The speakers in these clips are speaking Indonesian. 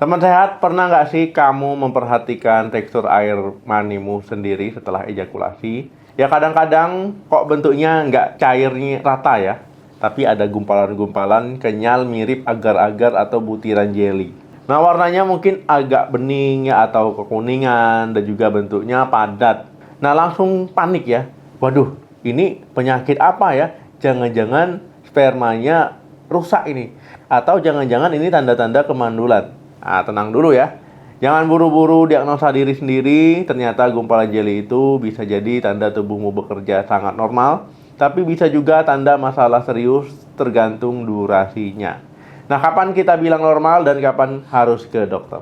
Teman sehat, pernah nggak sih kamu memperhatikan tekstur air manimu sendiri setelah ejakulasi? Ya kadang-kadang kok bentuknya nggak cairnya rata ya, tapi ada gumpalan-gumpalan kenyal mirip agar-agar atau butiran jelly. Nah warnanya mungkin agak bening ya atau kekuningan dan juga bentuknya padat. Nah langsung panik ya, waduh ini penyakit apa ya? Jangan-jangan spermanya rusak ini. Atau jangan-jangan ini tanda-tanda kemandulan. Nah, tenang dulu ya. Jangan buru-buru diagnosa diri sendiri. Ternyata gumpalan jeli itu bisa jadi tanda tubuhmu bekerja sangat normal, tapi bisa juga tanda masalah serius tergantung durasinya. Nah, kapan kita bilang normal dan kapan harus ke dokter?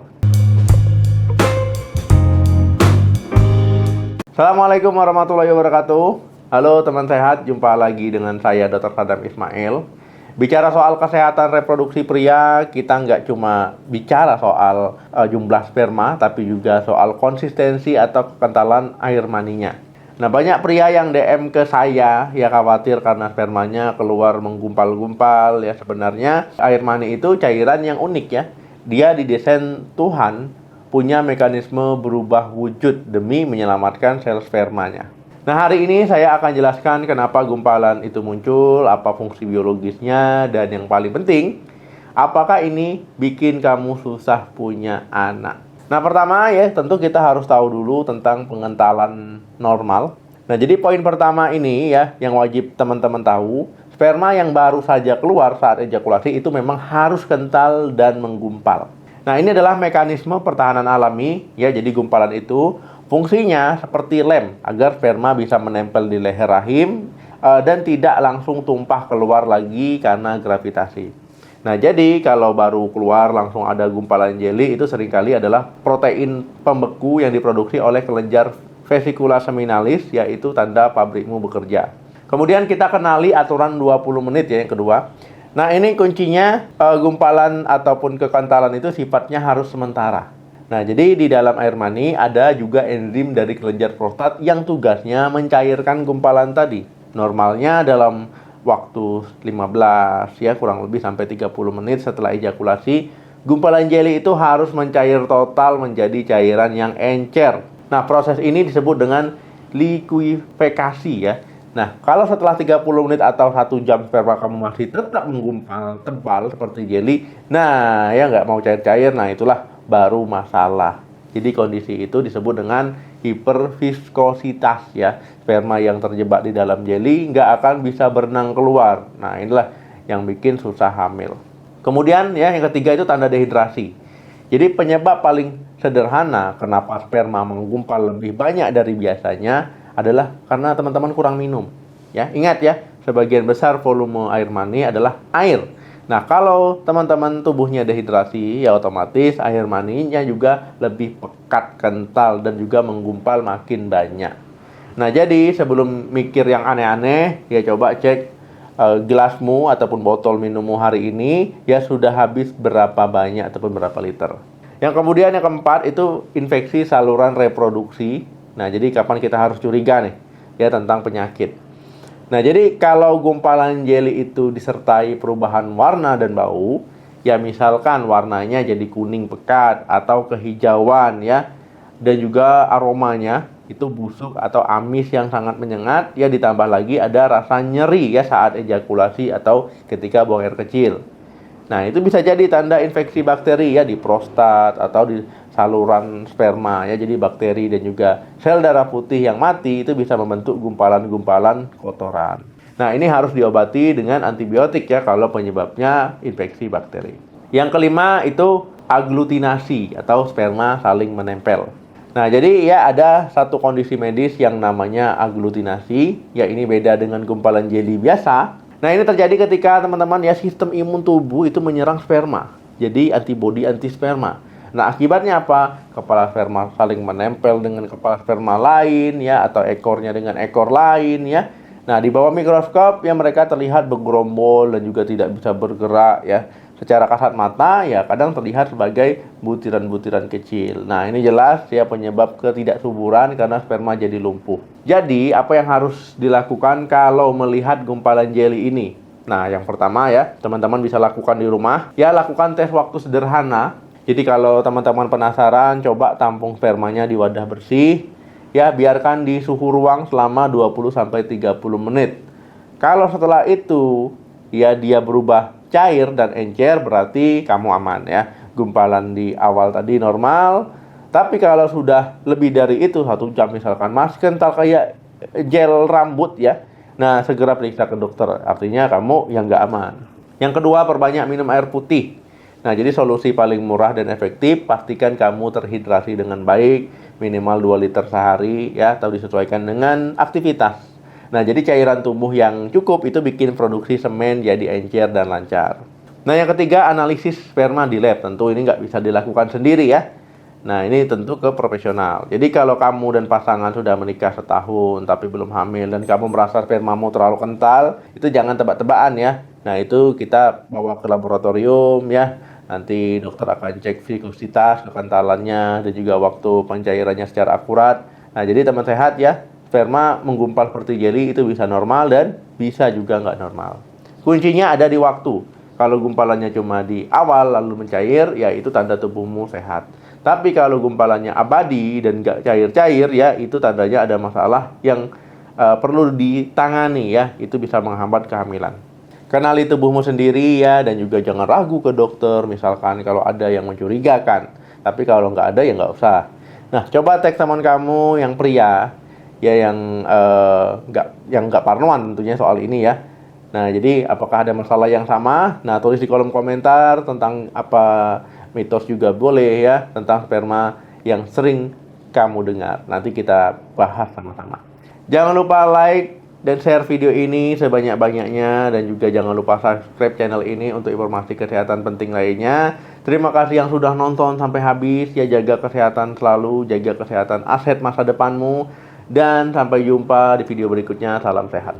Assalamualaikum warahmatullahi wabarakatuh. Halo teman sehat, jumpa lagi dengan saya Dr. Sadam Ismail. Bicara soal kesehatan reproduksi pria, kita nggak cuma bicara soal jumlah sperma, tapi juga soal konsistensi atau kekentalan air maninya. Nah, banyak pria yang DM ke saya, ya khawatir karena spermanya keluar menggumpal-gumpal. Ya, sebenarnya air mani itu cairan yang unik ya. Dia didesain Tuhan, punya mekanisme berubah wujud demi menyelamatkan sel spermanya. Nah, hari ini saya akan jelaskan kenapa gumpalan itu muncul, apa fungsi biologisnya, dan yang paling penting, apakah ini bikin kamu susah punya anak. Nah, pertama ya, tentu kita harus tahu dulu tentang pengentalan normal. Nah, jadi poin pertama ini ya, yang wajib teman-teman tahu, sperma yang baru saja keluar saat ejakulasi itu memang harus kental dan menggumpal. Nah, ini adalah mekanisme pertahanan alami, ya, jadi gumpalan itu fungsinya seperti lem agar sperma bisa menempel di leher rahim dan tidak langsung tumpah keluar lagi karena gravitasi. Nah, jadi kalau baru keluar langsung ada gumpalan jeli itu seringkali adalah protein pembeku yang diproduksi oleh kelenjar vesicula seminalis, yaitu tanda pabrikmu bekerja. Kemudian kita kenali aturan 20 menit ya yang kedua. Nah, ini kuncinya gumpalan ataupun kekentalan itu sifatnya harus sementara. Nah, jadi di dalam air mani ada juga enzim dari kelenjar prostat yang tugasnya mencairkan gumpalan tadi. Normalnya dalam waktu 15 ya kurang lebih sampai 30 menit setelah ejakulasi, gumpalan jeli itu harus mencair total menjadi cairan yang encer. Nah, proses ini disebut dengan likuifikasi ya. Nah, kalau setelah 30 menit atau 1 jam sperma kamu masih tetap menggumpal tebal seperti jeli, nah ya nggak mau cair-cair, nah itulah baru masalah. Jadi kondisi itu disebut dengan hiperviskositas ya. Sperma yang terjebak di dalam jeli nggak akan bisa berenang keluar. Nah, inilah yang bikin susah hamil. Kemudian ya yang ketiga itu tanda dehidrasi. Jadi penyebab paling sederhana kenapa sperma menggumpal lebih banyak dari biasanya adalah karena teman-teman kurang minum. Ya, ingat ya, sebagian besar volume air mani adalah air. Nah, kalau teman-teman tubuhnya dehidrasi, ya otomatis air maninya juga lebih pekat, kental, dan juga menggumpal makin banyak. Nah, jadi sebelum mikir yang aneh-aneh, ya coba cek gelasmu ataupun botol minummu hari ini, ya sudah habis berapa banyak ataupun berapa liter. Yang kemudian yang keempat itu infeksi saluran reproduksi. Nah, jadi kapan kita harus curiga nih, ya tentang penyakit. Nah, jadi kalau gumpalan jeli itu disertai perubahan warna dan bau, ya misalkan warnanya jadi kuning pekat atau kehijauan ya, dan juga aromanya itu busuk atau amis yang sangat menyengat, ya ditambah lagi ada rasa nyeri ya saat ejakulasi atau ketika buang air kecil. Nah, itu bisa jadi tanda infeksi bakteri ya di prostat atau di saluran sperma ya. Jadi bakteri dan juga sel darah putih yang mati itu bisa membentuk gumpalan-gumpalan kotoran. Nah, ini harus diobati dengan antibiotik ya kalau penyebabnya infeksi bakteri. Yang kelima itu aglutinasi atau sperma saling menempel. Nah, jadi ya ada satu kondisi medis yang namanya aglutinasi, ya ini beda dengan gumpalan jeli biasa. Nah, ini terjadi ketika teman-teman ya sistem imun tubuh itu menyerang sperma. Jadi antibodi anti sperma. Nah, akibatnya apa? Kepala sperma saling menempel dengan kepala sperma lain ya, atau ekornya dengan ekor lain ya. Nah, di bawah mikroskop ya mereka terlihat bergerombol dan juga tidak bisa bergerak ya. Secara kasat mata ya kadang terlihat sebagai butiran-butiran kecil. Nah, ini jelas ya penyebab ketidaksuburan karena sperma jadi lumpuh. Jadi, apa yang harus dilakukan kalau melihat gumpalan jeli ini? Nah, yang pertama ya, teman-teman bisa lakukan di rumah. Ya, lakukan tes waktu sederhana Jadi kalau teman-teman penasaran, coba tampung spermanya di wadah bersih. Ya, biarkan di suhu ruang selama 20-30 menit. Kalau setelah itu, ya dia berubah cair dan encer, berarti kamu aman ya. Gumpalan di awal tadi normal. Tapi kalau sudah lebih dari itu, 1 jam misalkan, masih kental kayak gel rambut ya. Nah, segera periksa ke dokter. Artinya kamu yang nggak aman. Yang kedua, perbanyak minum air putih. Nah, jadi solusi paling murah dan efektif, pastikan kamu terhidrasi dengan baik, minimal 2 liter sehari ya, atau disesuaikan dengan aktivitas. Nah, jadi cairan tubuh yang cukup itu bikin produksi semen jadi encer dan lancar. Nah, yang ketiga, analisis sperma di lab. Tentu ini nggak bisa dilakukan sendiri ya. Nah, ini tentu ke profesional. Jadi kalau kamu dan pasangan sudah menikah setahun tapi belum hamil dan kamu merasa spermamu terlalu kental, itu jangan tebak-tebakan ya. Nah, itu kita bawa ke laboratorium ya. Nanti dokter akan cek viskositas, kekentalannya, dan juga waktu pencairannya secara akurat. Nah, jadi teman sehat ya, sperma menggumpal seperti jeli itu bisa normal dan bisa juga nggak normal. Kuncinya ada di waktu. Kalau gumpalannya cuma di awal lalu mencair, ya itu tanda tubuhmu sehat. Tapi kalau gumpalannya abadi dan nggak cair-cair, ya itu tandanya ada masalah yang perlu ditangani ya. Itu bisa menghambat kehamilan. Kenali tubuhmu sendiri ya, dan juga jangan ragu ke dokter misalkan kalau ada yang mencurigakan. Tapi kalau nggak ada ya nggak usah. Nah, coba teks teman kamu yang pria ya, yang nggak parnoan tentunya soal ini ya. Nah, jadi apakah ada masalah yang sama? Nah, tulis di kolom komentar tentang apa mitos juga boleh ya, tentang sperma yang sering kamu dengar. Nanti kita bahas sama-sama. Jangan lupa like dan share video ini sebanyak-banyaknya, dan juga jangan lupa subscribe channel ini untuk informasi kesehatan penting lainnya. Terima kasih yang sudah nonton sampai habis ya. Jaga kesehatan selalu, jaga kesehatan aset masa depanmu, dan sampai jumpa di video berikutnya. Salam sehat.